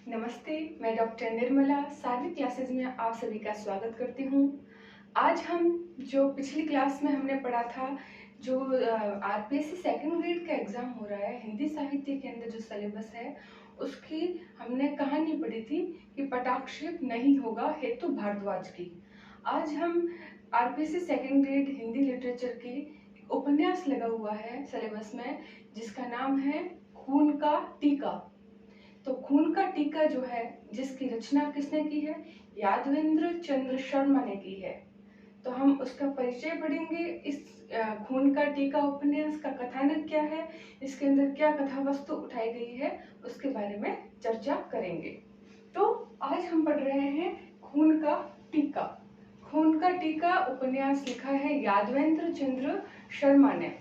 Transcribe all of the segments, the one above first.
नमस्ते, मैं डॉक्टर निर्मला सारी क्लासेस में आप सभी का स्वागत करती हूँ। आज हम जो पिछली क्लास में हमने पढ़ा था, जो आरपीएससी सेकंड ग्रेड का एग्ज़ाम हो रहा है, हिंदी साहित्य के अंदर जो सिलेबस है, उसकी हमने कहानी पढ़ी थी कि पटाक्षेप नहीं होगा हेतु भारद्वाज की। आज हम RPSC second grade Hindi literature की उपन्यास लगा हुआ है सिलेबस में, जिसका नाम है खून का टीका। तो खून का टीका जो है, जिसकी रचना किसने की है? यादवेंद्र चंद्र शर्मा ने की है। तो हम उसका परिचय पढ़ेंगे। इस खून का टीका उपन्यास का कथानक क्या है, इसके अंदर क्या कथा वस्तु उठाई गई है, उसके बारे में चर्चा करेंगे। तो आज हम पढ़ रहे हैं खून का टीका। खून का टीका उपन्यास लिखा है यादवेंद्र चंद्र शर्मा ने।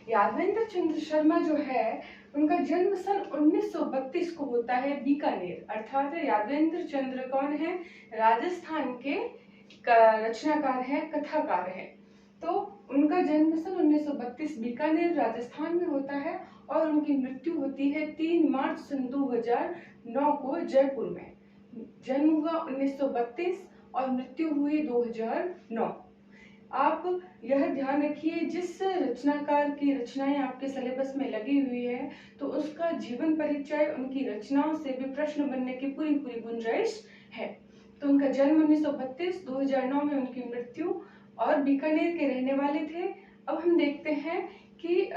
यादवेंद्र चंद्र शर्मा जो है, उनका जन्म सन 1932 को होता है बीकानेर। अर्थात यादवेंद्र चंद्र कौन है? राजस्थान के रचनाकार है, कथाकार है। तो उनका जन्म सन 1932 बीकानेर राजस्थान में होता है और उनकी मृत्यु होती है 3 मार्च सन 2009 को जयपुर में। जन्म हुआ 1932 और मृत्यु हुई 2009। आप यह ध्यान रखिए, जिस रचनाकार की रचनाएं आपके सिलेबस में लगी हुई है, तो उसका जीवन परिचय, उनकी रचनाओं से भी प्रश्न बनने की पूरी गुंजाइश है। तो उनका जन्म 1932, 2009 में उनकी मृत्यु, और बीकानेर के रहने वाले थे। अब हम देखते हैं कि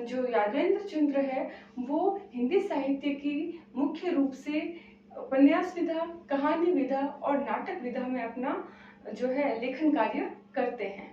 जो यादवेंद्र चंद्र है, वो हिंदी साहित्य की मुख्य रूप से उपन्यास विधा, कहानी विधा और नाटक विधा में अपना जो है लेखन कार्य करते हैं।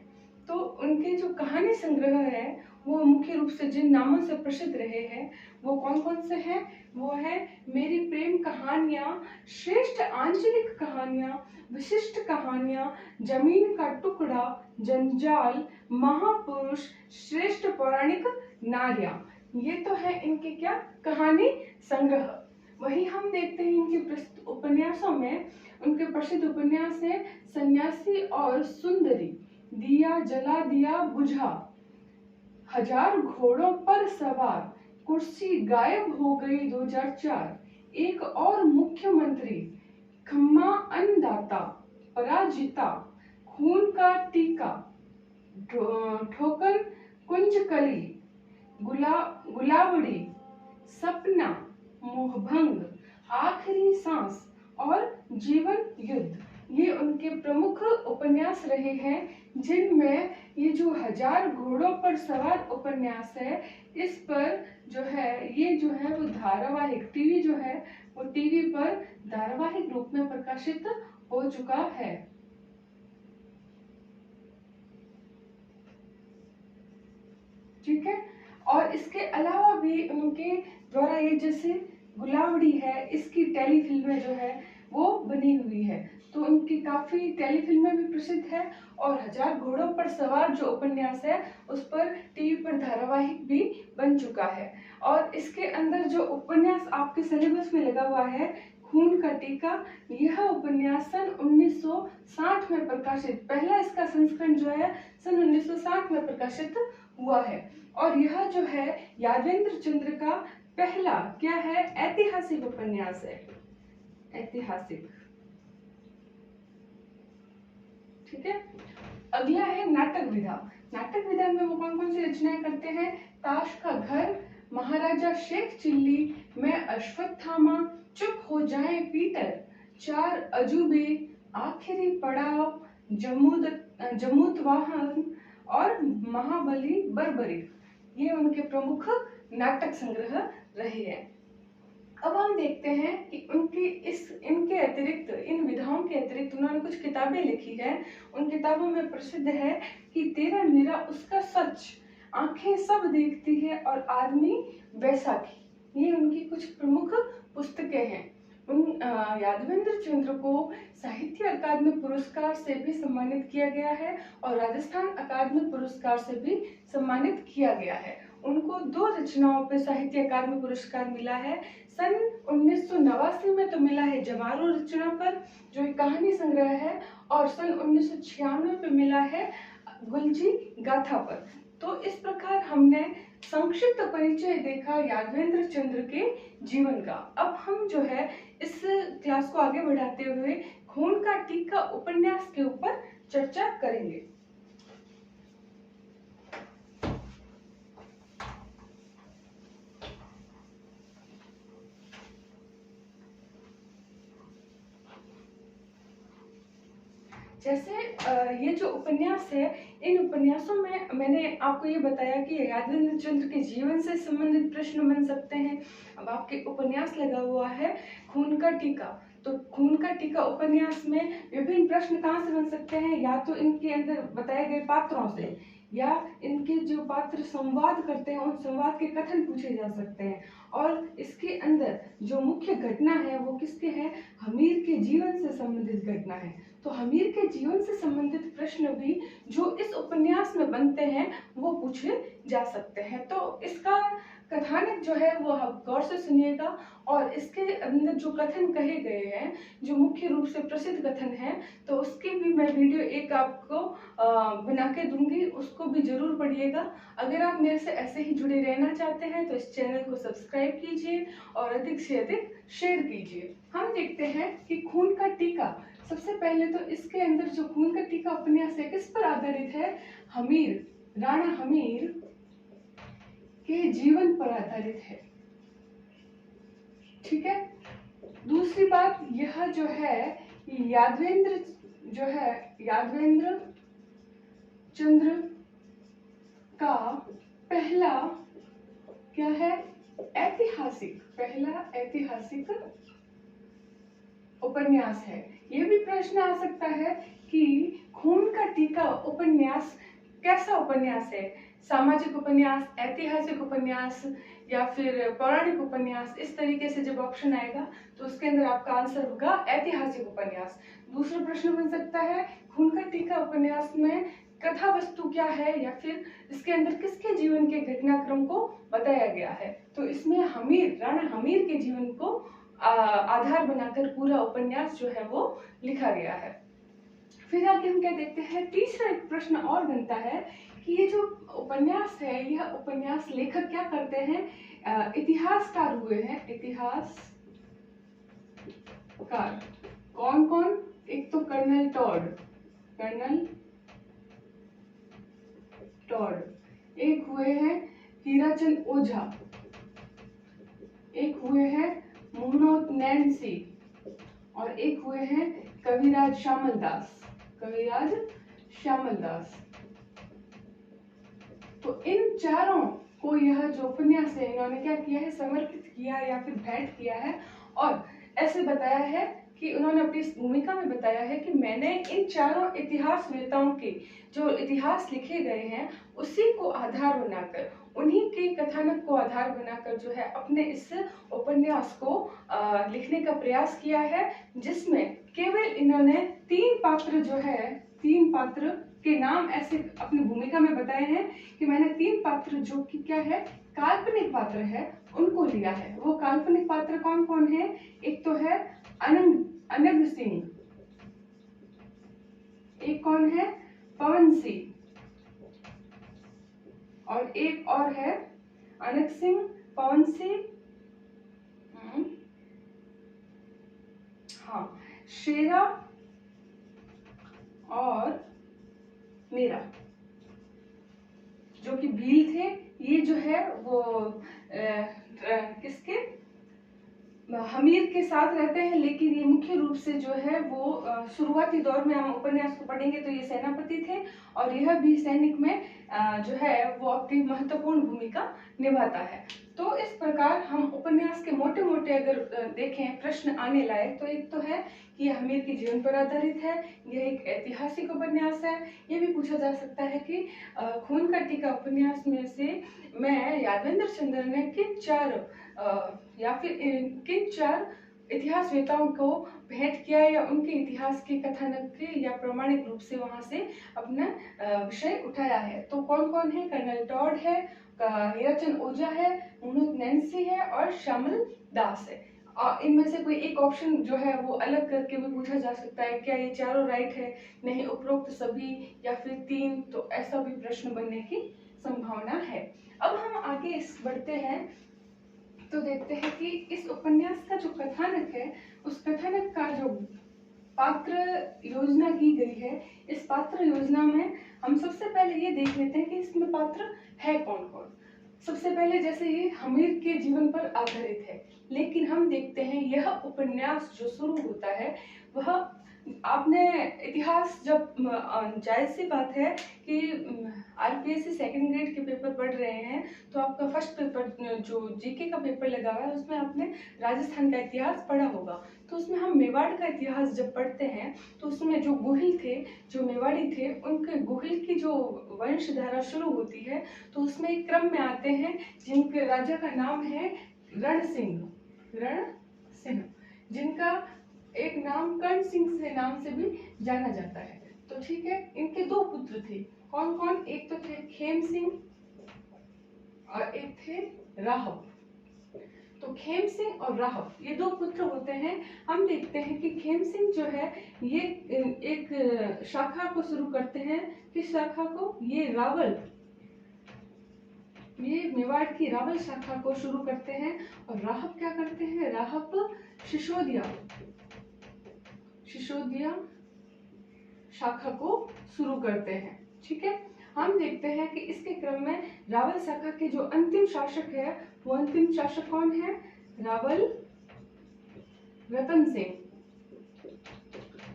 तो उनके जो कहानी संग्रह है, वो मुख्य रूप से जिन नामों से प्रसिद्ध रहे हैं, वो कौन कौन से हैं? वो है मेरी प्रेम कहानियां, श्रेष्ठ आंचलिक कहानियां, विशिष्ट कहानियां, जमीन का टुकड़ा, जंजाल, महापुरुष, श्रेष्ठ पौराणिक नारियां। ये तो है इनके क्या? कहानी संग्रह। वही हम देखते हैं इनके उपन्यासों में, उनके प्रसिद्ध उपन्यास है सन्यासी और सुंदरी, दिया जला दिया बुझा, 1000 घोड़ों पर सवार, कुर्सी गायब हो गई 2004, एक और मुख्यमंत्री, खम्मा अन्नदाता, पराजिता, खून का टीका, ठोकर कुंजकली, गुलावड़ी, सपना, मोहभंग, आखिरी सांस और जीवन युद्ध। ये उनके प्रमुख उपन्यास रहे हैं, जिनमें ये जो 1000 घोड़ों पर सवार उपन्यास है, इस पर जो है, ये जो है वो धारावाहिक टीवी जो है, वो टीवी पर धारावाहिक रूप में प्रकाशित हो चुका है। ठीक है। और इसके अलावा भी उनके द्वारा ये जैसे गुलावड़ी है, इसकी टेलीफिल्में जो है वो बनी हुई है। तो उनकी काफी टेलीफिल्में भी प्रसिद्ध है, और 1000 घोड़ों पर सवार जो उपन्यास है, उस पर टीवी पर धारावाहिक भी बन चुका है। और इसके अंदर जो उपन्यास आपके सिलेबस में लगा हुआ है, खून का टीका, यह उपन्यास सन 1960 में प्रकाशित, पहला इसका संस्करण जो है सन 1960 में प्रकाशित हुआ है। और यह जो है यादवेंद्र चंद्र का पहला क्या है? ऐतिहासिक उपन्यास है, ऐतिहासिक। ठीक है। अगला है नाटक विधा। नाटक विधा में वो कौन कौन सी रचनाएं करते हैं? ताश का घर, महाराजा शेख चिल्ली, मैं अश्वत्थामा, चुप हो जाए पीटर, 4 अजूबे, आखिरी पड़ाव, जमूतवाहन और महाबली बर्बरी। ये उनके प्रमुख नाटक संग्रह रहे हैं। अब हम देखते हैं कि इनके अतिरिक्त, इन विधाओं के अतिरिक्त उन्होंने कुछ किताबें लिखी है। उन किताबों में प्रसिद्ध है कि तेरा मेरा उसका सच, आंखें सब देखती है और आदमी बैसाखी। ये उनकी कुछ प्रमुख पुस्तकें हैं। यादवेंद्र चंद्र को साहित्य अकादमी पुरस्कार से भी सम्मानित किया गया है और राजस्थान अकादमी पुरस्कार से भी सम्मानित किया गया है। उनको 2 रचनाओं पे साहित्य अकादमी पुरस्कार मिला है। सन 1989 में तो मिला है जवारो रचना पर, जो एक कहानी संग्रह है, और सन 1996 में मिला है गुलजी गाथा पर। तो इस प्रकार हमने संक्षिप्त परिचय देखा यादवेंद्र चंद्र के जीवन का। अब हम जो है इस क्लास को आगे बढ़ाते हुए खून का टीका उपन्यास के ऊपर चर्चा करेंगे। जैसे ये जो उपन्यास है, इन उपन्यासों में मैंने आपको ये बताया कि यादवेंद्र चंद्र के जीवन से संबंधित प्रश्न बन सकते हैं। अब आपके उपन्यास लगा हुआ है खून का टीका, तो खून का टीका उपन्यास में विभिन्न प्रश्न कहाँ से बन सकते हैं? या तो इनके अंदर बताए गए पात्रों से, या इनके जो पात्र संवाद करते हैं उन संवाद के कथन पूछे जा सकते हैं। और इसके अंदर जो मुख्य घटना है वो किसके है? हमीर के जीवन से संबंधित घटना है। तो हमीर के जीवन से संबंधित प्रश्न भी जो इस उपन्यास में बनते हैं वो पूछे जा सकते हैं। तो इसका कथानक जो है वो आप गौर से सुनिएगा, और इसके अंदर जो कथन कहे गए हैं, जो मुख्य रूप से प्रसिद्ध कथन है, तो उसकी भी मैं वीडियो एक आपको बना के दूंगी, उसको भी जरूर पढ़िएगा। अगर आप मेरे से ऐसे ही जुड़े रहना चाहते हैं तो इस चैनल को सब्सक्राइब कीजिए और अधिक से अधिक शेयर कीजिए। हम देखते हैं कि खून का टीका। सबसे पहले तो इसके अंदर जो खून का टीका उपन्यास है किस पर आधारित है? हमीर, राणा हमीर के जीवन पर आधारित है। ठीक है। दूसरी बात, यह जो है यादवेंद्र चंद्र का पहला क्या है? पहला ऐतिहासिक उपन्यास है। ये भी प्रश्न आ सकता है कि खून का टीका उपन्यास कैसा उपन्यास है? सामाजिक उपन्यास, ऐतिहासिक उपन्यास या फिर पौराणिक उपन्यास? इस तरीके से जब ऑप्शन आएगा तो उसके अंदर आपका आंसर होगा ऐतिहासिक उपन्यास। दूसरा प्रश्न बन सकता है खून का टीका उपन्यास में कथा वस्तु क्या है, या फिर इसके अंदर किसके जीवन के घटनाक्रम को बताया गया है? तो इसमें राणा हमीर के जीवन को आधार बनाकर पूरा उपन्यास जो है वो लिखा गया है। फिर आगे हम क्या देखते हैं? तीसरा एक प्रश्न और बनता है कि ये जो उपन्यास है, यह उपन्यास लेखक क्या करते हैं? इतिहासकार हुए हैं। इतिहासकार कौन कौन? एक तो कर्नल टॉड, एक हुए हैं हीराचंद ओझा, एक हुए हैं मुहम्मद नैन्सी, और एक हुए हैं कविराज श्यामल दास। तो इन चारों को यह जो उपन्यास है इन्होंने क्या किया है? समर्पित किया या फिर भेंट किया है, और ऐसे बताया है कि उन्होंने अपनी इस भूमिका में बताया है कि मैंने इन चारों इतिहास वेताओं के जो इतिहास लिखे गए हैं उसी को आधार बनाकर, उन्हीं के कथानक को आधार बनाकर जो है अपने इस उपन्यास को लिखने का प्रयास किया है, जिसमें केवल इन्होंने तीन पात्र के नाम ऐसे अपनी भूमिका में बताए हैं कि मैंने तीन पात्र जो कि क्या है? काल्पनिक पात्र है, उनको लिया है। वो काल्पनिक पात्र कौन कौन है? एक तो है अनंग सिंह, एक कौन है? पवन सिंह, और एक और है अनंग सिंह, पवन सिंह, हाँ, शेरा और मीरा, जो कि भील थे। ये जो है वो किसके? हमीर के साथ रहते हैं, लेकिन ये मुख्य रूप से जो है वो शुरुआती दौर में हम उपन्यास को पढ़ेंगे तो ये सेनापति थे, और यह भी सैनिक में जो है वो अपनी महत्वपूर्ण भूमिका निभाता है। तो इस प्रकार हम उपन्यास के मोटे मोटे अगर देखें प्रश्न आने लायक, तो एक तो है कि यह हमीर के जीवन पर आधारित है, यह एक ऐतिहासिक उपन्यास है। ये भी पूछा जा सकता है कि खून का टीका उपन्यास में से मैं यादवेंद्र चंद्र ने किन चार इतिहास वेताओं को भेंट किया, या उनके इतिहास के कथानक के या प्रमाणिक रूप से वहां से अपना विषय उठाया है। तो कौन कौन है? कर्नल टॉड है, हीराचंद ओझा है, मुहम्मद नैन्सी है और श्यामल दास है। इनमें से कोई एक ऑप्शन जो है वो अलग करके भी पूछा जा सकता है, क्या ये चारों राइट है? नहीं, उपरोक्त सभी, या फिर तीन? तो ऐसा भी प्रश्न बनने की संभावना है। अब हम आगे इस बढ़ते हैं तो देखते हैं कि इस उपन्यास का जो कथानक है, उस कथानक का जो पात्र योजना की गई है, इस पात्र योजना में हम सबसे पहले ये देख लेते हैं कि इसमें पात्र है कौन कौन। सबसे पहले जैसे ये हमीर के जीवन पर आधारित है, लेकिन हम देखते हैं यह उपन्यास जो शुरू होता है वह, आपने इतिहास जब जायज सी बात है कि आरपीएससी सेकंड ग्रेड के पेपर पढ़ रहे हैं तो आपका फर्स्ट पेपर जो जीके का पेपर लगा हुआ है उसमें आपने राजस्थान का इतिहास पढ़ा होगा। तो उसमें हम मेवाड़ का इतिहास जब पढ़ते हैं तो उसमें जो गोहिल थे, जो मेवाड़ी थे, उनके गोहिल की जो वंशधारा शुरू होती है तो उसमें एक क्रम में आते हैं जिनके राजा का नाम है रण सिंह, जिनका एक नाम कर्ण सिंह से नाम से भी जाना जाता है। तो ठीक है, इनके दो पुत्र थे, कौन कौन? एक तो थे खेम सिंह और एक थे राहब। तो खेम सिंह और राहब ये दो पुत्र होते हैं। हम देखते हैं कि खेम सिंह जो है ये एक शाखा को शुरू करते हैं। किस शाखा को? ये रावल, ये मेवाड़ की रावल शाखा को शुरू करते हैं। और राहब क्या करते हैं? राहब शिशोदिया शाखा को शुरू करते हैं। ठीक है, हम देखते हैं कि इसके क्रम में रावल शाखा के जो अंतिम शासक है, वो अंतिम शासक कौन है? रावल रतन सिंह।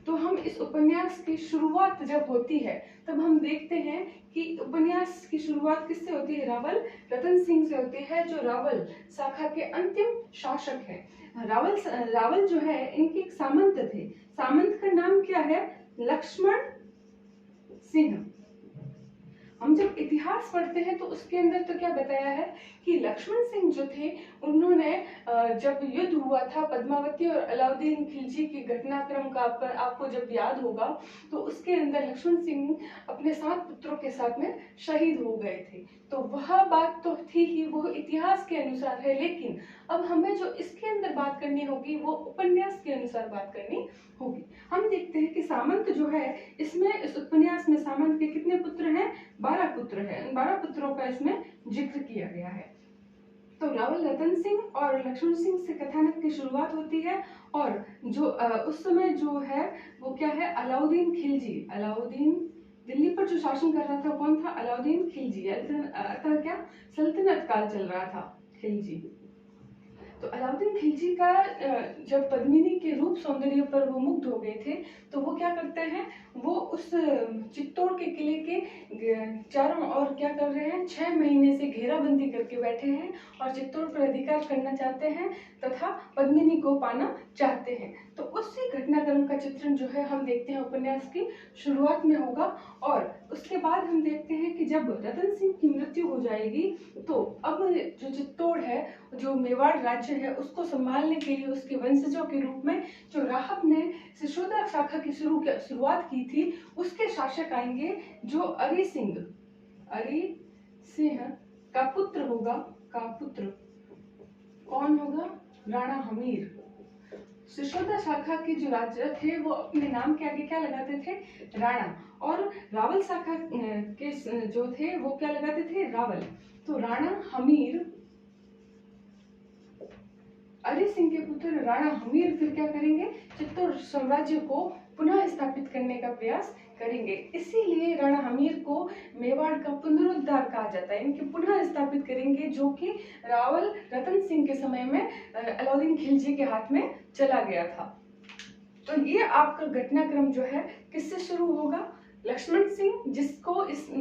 तो हम इस उपन्यास की शुरुआत जब होती है तब हम देखते हैं कि उपन्यास की शुरुआत किससे होती है? रावल रतन सिंह से होती है, जो रावल शाखा के अंतिम शासक हैं। रावल जो है इनके एक सामंत थे, सामंत का नाम क्या है? लक्ष्मण सिंह। हम जब इतिहास पढ़ते हैं तो उसके अंदर तो क्या बताया है कि लक्ष्मण सिंह जो थे उन्होंने जब युद्ध हुआ था पद्मावती और अलाउद्दीन खिलजी की घटनाक्रम का आपको जब याद होगा तो उसके अंदर लक्ष्मण सिंह अपने 7 पुत्रों के साथ में शहीद हो गए थे। तो वह बात तो थी ही, वो इतिहास के अनुसार है, लेकिन अब हमें जो इसके अंदर बात करनी होगी वो उपन्यास के अनुसार बात करनी होगी। हम देखते हैं कि सामंत जो है इसमें, इस उपन्यास में सामंत के कितने पुत्र हैं? 12 पुत्र हैं। 12 पुत्रों का इसमें जिक्र किया गया है। तो रावल रतन सिंह और लक्ष्मण सिंह से कथानक की शुरुआत होती है। और जो उस समय जो है वो क्या है? अलाउद्दीन खिलजी, अलाउद्दीन दिल्ली पर जो शासन कर रहा था कौन था? अलाउद्दीन खिलजी। अतः क्या सल्तनत काल चल रहा था, खिलजी। तो अलाउद्दीन खिलजी का जब पद्मिनी के रूप सौंदर्य पर वो मुग्ध हो गए थे तो वो क्या करते हैं? वो उस चित्तौड़ के किले के चारों ओर क्या कर रहे हैं? 6 महीने से घेराबंदी करके बैठे हैं और चित्तौड़ पर अधिकार करना चाहते हैं तथा पद्मिनी को पाना चाहते हैं। तो उसी घटनाक्रम का चित्रण जो है हम देखते हैं उपन्यास की शुरुआत में होगा। और उसके बाद हम देखते हैं कि जब रतन सिंह की मृत्यु हो जाएगी तो अब जो चित्तौड़ है, जो मेवाड़ राज्य है, उसको संभालने के लिए उसके वंशजों के रूप में जो राहब ने शिशोदा शाखा की शुरुआत की थी उसके शासक आएंगे, जो अरि सिंह का पुत्र होगा। कौन होगा? राणा हमीर। शिशोदा शाखा के जो राजा थे वो अपने नाम के आगे क्या लगाते थे? राणा। और रावल शाखा के जो थे वो क्या लगाते थे? रावल। तो राणा हमीर, अरि सिंह के पुत्र राणा हमीर फिर क्या करेंगे? चित्तौड़ साम्राज्य को पुनः स्थापित करने का प्रयास करेंगे। इसीलिए राणा हमीर को मेवाड़ का पुनरुद्धार कहा जाता है। इनके पुनः स्थापित करेंगे, जो कि रावल रतन सिंह के समय में अलाउद्दीन खिलजी के हाथ में चला गया था। तो ये आपका घटनाक्रम जो है किससे शुरू होगा? लक्ष्मण सिंह,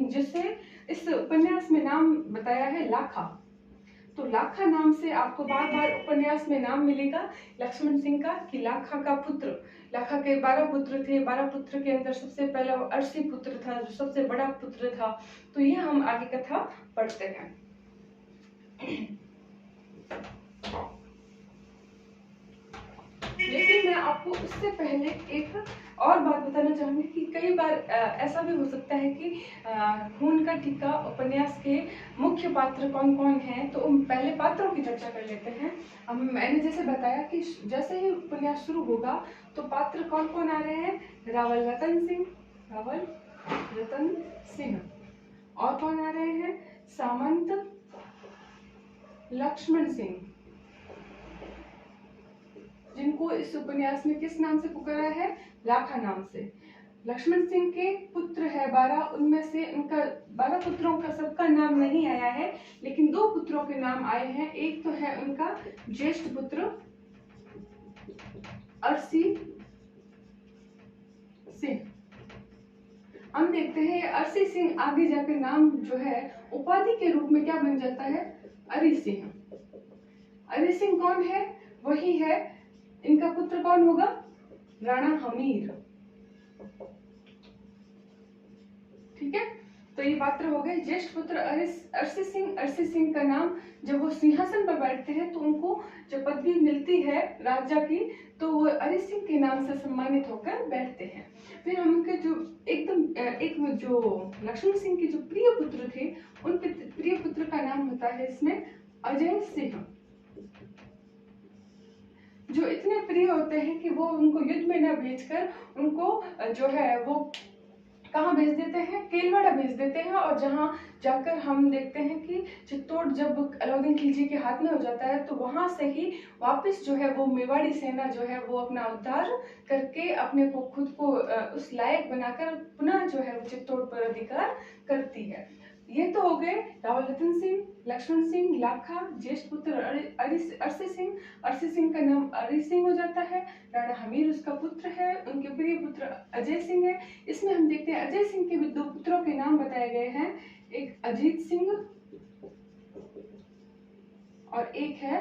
जिसे इस उपन्यास में नाम बताया है लाखा। तो लाखा नाम से आपको बार बार उपन्यास में नाम मिलेगा लक्ष्मण सिंह का, कि लाखा का पुत्र। लाखा के 12 पुत्र थे। 12 पुत्र के अंदर सबसे पहला अर्शी पुत्र था, जो सबसे बड़ा पुत्र था। तो ये हम आगे कथा पढ़ते हैं। लेकिन मैं आपको उससे पहले एक और बात बताना चाहूंगी कि कई बार ऐसा भी हो सकता है कि खून का टीका उपन्यास के मुख्य पात्र कौन कौन हैं। तो पहले पात्रों की चर्चा कर लेते हैं। मैंने जैसे बताया कि जैसे ही उपन्यास शुरू होगा तो पात्र कौन कौन आ रहे हैं? रावल रतन सिंह। और कौन आ रहे हैं? सामंत लक्ष्मण सिंह, जिनको इस उपन्यास में किस नाम से पुकारा है? लाखा नाम से। लक्ष्मण सिंह के पुत्र है 12, उनमें से उनका 12 पुत्रों का सबका नाम नहीं आया है, लेकिन 2 पुत्रों के नाम आए हैं। एक तो है उनका ज्येष्ठ पुत्र अरसी सिंह। हम देखते हैं अरसी सिंह आगे जाकर नाम जो है उपाधि के रूप में क्या बन जाता है? अरी सिंह। अरी सिंह कौन है? वही है, इनका पुत्र कौन होगा? राणा हमीर। ठीक है, तो ये पात्र हो गए। ज्येष्ठ पुत्र अरसी सिंह। अरसी सिंह का नाम जब वो सिंहासन पर बैठते हैं तो उनको जब पदवी मिलती है राजा की, तो वो अरसी सिंह के नाम से सम्मानित होकर बैठते हैं। फिर उनके जो एक जो लक्ष्मण सिंह के जो प्रिय पुत्र थे, उन प्रिय पुत्र का नाम होता है इसमें अजय सिंह, जो इतने प्रिय होते हैं कि वो उनको युद्ध में न भेजकर उनको जो है वो कहाँ भेज देते हैं? केलवाड़ा भेज देते हैं। और जहाँ जाकर हम देखते हैं कि चित्तौड़ जब अलाउद्दीन खिलजी के हाथ में हो जाता है, तो वहां से ही वापस जो है वो मेवाड़ी सेना जो है वो अपना उद्धार करके अपने को खुद को उस लायक बनाकर पुनः जो है वो चित्तौड़ पर अधिकार करती है। ये तो हो गए रावल रतन सिंह, लक्ष्मण सिंह, लाखा, ज्येष्ठ पुत्र अरसी सिंह। अरसी सिंह का नाम अरी सिंह हो जाता है। राणा हमीर उसका पुत्र है, उनके प्रिय पुत्र अजय सिंह है। इसमें हम देखते हैं अजय सिंह के भी 2 पुत्रों के नाम बताए गए हैं, एक अजीत सिंह और एक है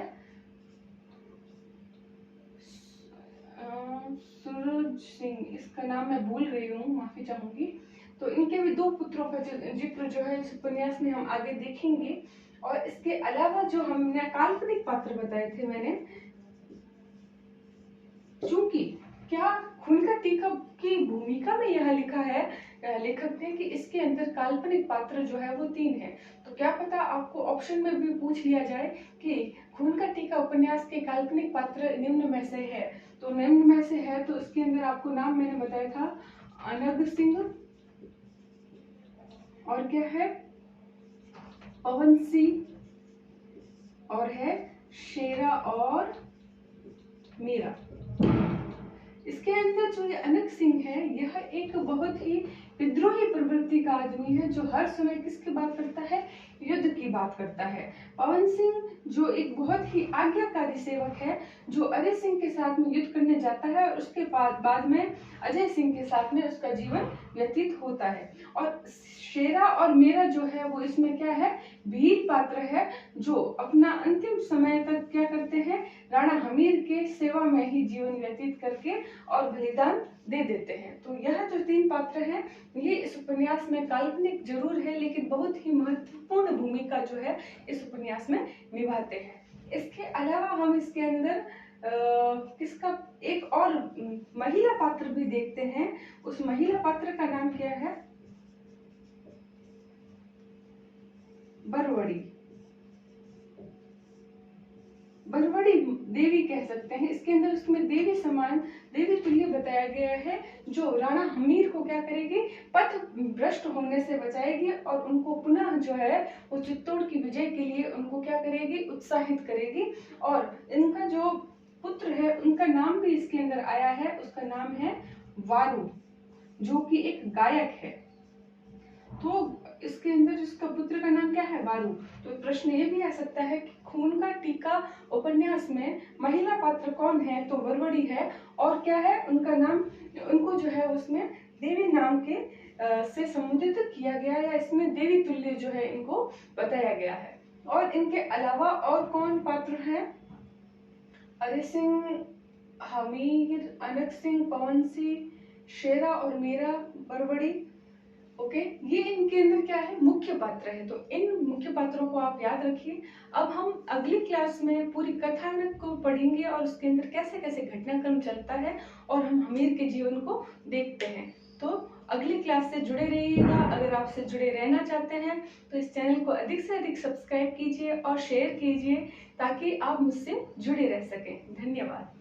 सूरज सिंह। इसका नाम मैं भूल रही हूँ, माफी चाहूंगी। तो इनके भी 2 पुत्रों का जिक्र जो है इस उपन्यास में हम आगे देखेंगे। और इसके अलावा जो हमने काल्पनिक पात्र बताए थे मैंने, चूंकि क्या खून का टीका की भूमिका में यह लिखा है लेखक ने कि इसके अंदर काल्पनिक पात्र जो है वो 3 है, तो क्या पता आपको ऑप्शन में भी पूछ लिया जाए कि खून का टीका उपन्यास के काल्पनिक पात्र निम्न में से है, तो निम्न में से है तो इसके अंदर आपको नाम मैंने बताया था अनग सिंह, और क्या है पवन सिंह, और है शेरा और मीरा। इसके अंदर जो ये अनग सिंह है, यह एक बहुत ही विद्रोही प्रवृत्ति का आदमी है, जो हर समय किसकी बात करता है? युद्ध की बात करता है। पवन सिंह जो एक बहुत ही आज्ञाकारी सेवक है, जो अजय सिंह के साथ में युद्ध करने जाता है और उसके बाद में अजय सिंह के साथ में उसका जीवन व्यतीत होता है। और शेरा और मेरा जो है वो इसमें क्या है? वीर पात्र है, जो अपना अंतिम समय तक क्या करते हैं? राणा हमीर के सेवा में ही जीवन व्यतीत करके और बलिदान दे देते हैं। तो यह जो 3 पात्र हैं, ये इस उपन्यास में काल्पनिक जरूर है, लेकिन बहुत ही महत्वपूर्ण भूमिका जो है इस उपन्यास में निभाते हैं। इसके अलावा हम इसके अंदर किसका एक और महिला पात्र भी देखते हैं। उस महिला पात्र का नाम क्या है? बरवड़ी। बरवड़ी देवी कह सकते हैं। इसके अंदर उसमें देवी समान, देवी तुल्य बताया गया है, जो राणा हमीर को क्या करेगी? पथ भ्रष्ट होने से बचाएगी और उनको पुनः जो है वो चित्तौड़ की विजय के लिए उनको क्या करेगी? उत्साहित करेगी। और इनका जो पुत्र है उनका नाम भी इसके अंदर आया है, उसका नाम है वारू, जो कि एक गायक है। तो इसके अंदर इसका पुत्र का नाम क्या है? वारू। तो प्रश्न ये भी आ सकता है कि खून का टीका उपन्यास में महिला पात्र कौन है? तो वरवड़ी है। और क्या है उनका नाम? उनको जो है उसमें देवी नाम के से संबोधित किया गया, या इसमें देवी तुल्य जो है इनको बताया गया है। और इनके अलावा और कौन पात्र है? अरे सिंह, हमीर, अनक सिंह, पवन सिंह, शेरा और मीरा, बरवड़ी। ओके, ये इनके अंदर क्या है? मुख्य पात्र है। तो इन मुख्य पात्रों को आप याद रखिए। अब हम अगली क्लास में पूरी कथानक को पढ़ेंगे और उसके अंदर कैसे कैसे घटनाक्रम चलता है और हम हमीर के जीवन को देखते हैं। तो अगली क्लास से जुड़े रहिएगा। अगर आपसे जुड़े रहना चाहते हैं तो इस चैनल को अधिक से अधिक सब्सक्राइब कीजिए और शेयर कीजिए, ताकि आप मुझसे जुड़े रह सकें। धन्यवाद।